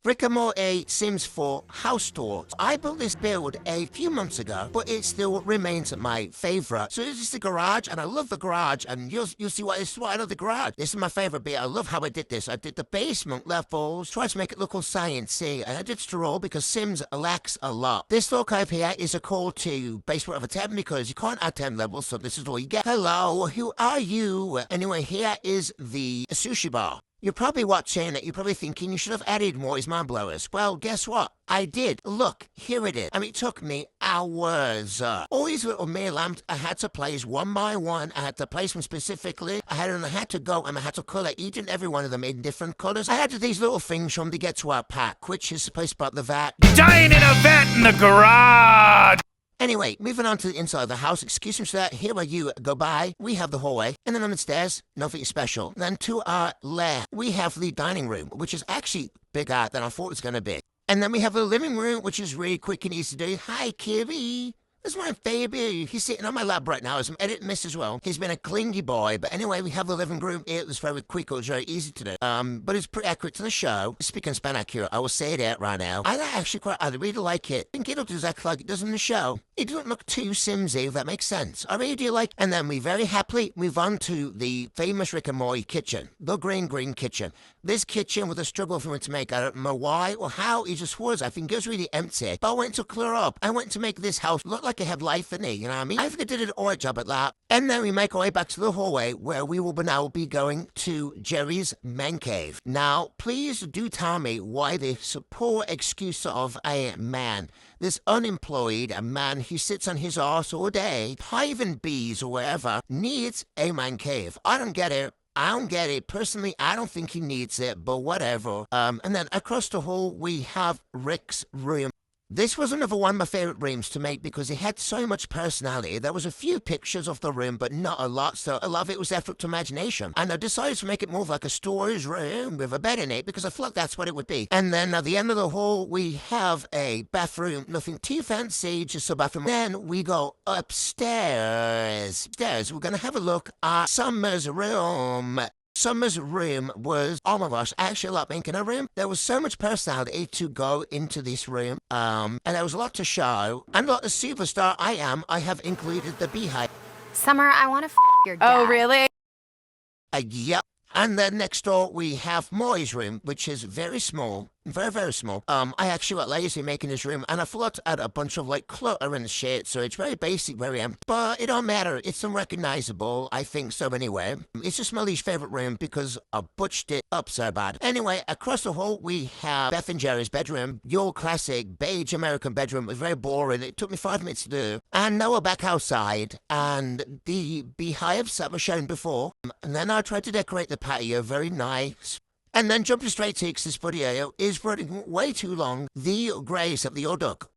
Rick and Morty Sims 4 house tour. I built this build a few months ago, but it still remains my favorite. So this is the garage, and I love the garage, and you'll see what this is why I love the garage. This is my favorite bit. I love how I did this. I did the basement levels, tried to make it look all sciencey, and I did straw because Sims lacks a lot. This little cave here is a call to basement of a 10 because you can't add 10 levels, so this is all you get. Hello, who are you? Anyway, here is the sushi bar. You're probably watching it, you're probably thinking you should have added Morty's mind blowers. Well, guess what? I did. Look, here it is. I mean, it took me hours. All these little mirror lamps I had to place one by one. I had to place them specifically. I had to go and I had to color each and every one of them in different colors. I had to do these little things from to get to our pack, which is supposed to be the vat. Dying in a vat in the garage! Anyway, moving on to the inside of the house. Excuse me, sir. Here where you go by, we have the hallway. And then on the stairs, nothing special. Then to our left, we have the dining room, which is actually bigger than I thought it was going to be. And then we have the living room, which is really quick and easy to do. Hi, Kiri. That's my baby. He's sitting on my lap right now as I'm editing this as well. He's been a clingy boy. But anyway, we have the living room. It was very quick. It was very easy to do. But it's pretty accurate to the show. Speaking of span accurate, I will say that right now. I really like it. I think it looks exactly like it does in the show. It doesn't look too Simsy, if that makes sense. I really do like. And then we very happily move on to the famous Rick and Morty kitchen. The green kitchen. This kitchen was a struggle for me to make. I don't know why or how. It just was. I think it was really empty. But I went to clear up. I went to make this house look like it had life in it, you know what I mean? I think I did an alright job at that. And then we make our way back to the hallway where we will now be going to Jerry's man cave. Now, please do tell me why this poor excuse of a man, this unemployed man who sits on his arse all day, hiving bees or wherever, needs a man cave. I don't get it. I don't get it. Personally, I don't think he needs it, but whatever. And then across the hall, we have Rick's room. This was another one of my favorite rooms to make because it had so much personality. There was a few pictures of the room, but not a lot, so a lot of it was left up to imagination. And I decided to make it more of like a storage room with a bed in it because I feel like that's what it would be. And then at the end of the hall, we have a bathroom. Nothing too fancy, just a bathroom. Then we go upstairs. We're going to have a look at Summer's room. Summer's room was, oh my gosh, I actually like making a room. There was so much personality to go into this room, and there was a lot to show. And like the superstar I am, I have included the beehive. Summer, I want to your dad. Oh, really? Yep. And then next door, we have Morty's room, which is very small. Very, very small. I actually got lazy making this room, and I forgot to add a bunch of, like, clutter and shit, so it's very basic, very empty. But it don't matter. It's unrecognizable, I think so anyway. It's just my least favorite room because I butched it up so bad. Anyway, across the hall, we have Beth and Jerry's bedroom. Your classic beige American bedroom. It was very boring. It took me 5 minutes to do. And now we're back outside, and the beehives that were shown before. And then I tried to decorate the patio very nice. And then jumping straight to because this video is running way too long. The grace of the old duck.